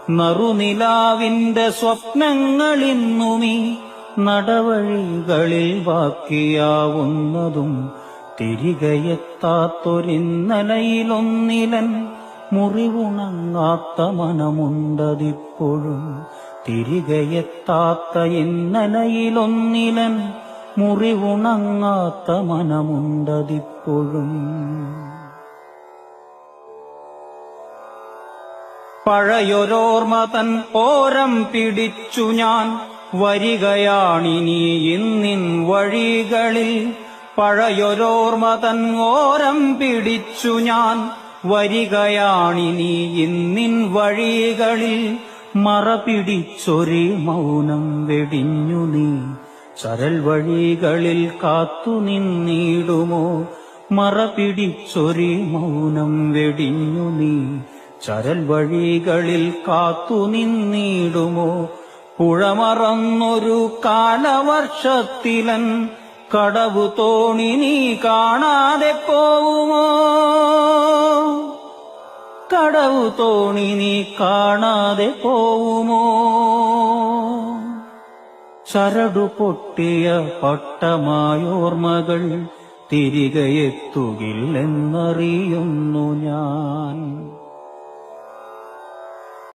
നറുനിലാവിന്റെ സ്വപ്നങ്ങളിന്നുമീ നടവഴികളിൽ ബാക്കിയാവുന്നതും തിരികെയെത്താത്തൊരിന്നലയിലൊന്നിലൻ മുറിവുണങ്ങാത്ത മനമുണ്ടതിപ്പോഴും. തിരികെയെത്താത്ത ഇന്നലയിലൊന്നിലൻ മുറിവുണങ്ങാത്ത മനമുണ്ടതിപ്പോഴും. പഴയൊരോർമ്മ തൻ ഓരം പിടിച്ചു ഞാൻ വരികയാണിനി ഇന്നിൻ വഴികളിൽ. പഴയൊരോർമ്മ തൻ ഓരം പിടിച്ചു ഞാൻ വരികയാണിനി ഇന്നിൻ വഴികളിൽ. മറ പിടിച്ചൊരു മൗനം വെടിഞ്ഞു നീ ചരൽ വഴികളിൽ കാത്തു നിന്നിടുമോ? മറ പിടിച്ചൊരു മൗനം വെടിഞ്ഞു നീ ചരൽ വഴികളിൽ കാത്തു നിന്നിടുമോ? പുഴമറന്നൊരു കാലവർഷത്തിലൻ കടവു തോണി നീ കാണാതെ പോവുമോ? കടവു തോണി നീ കാണാതെ പോവുമോ? ചരടു പൊട്ടിയ പട്ടമായോർമ്മകൾ തിരികെ എത്തുകില്ലെന്നറിയുന്നു ഞാൻ.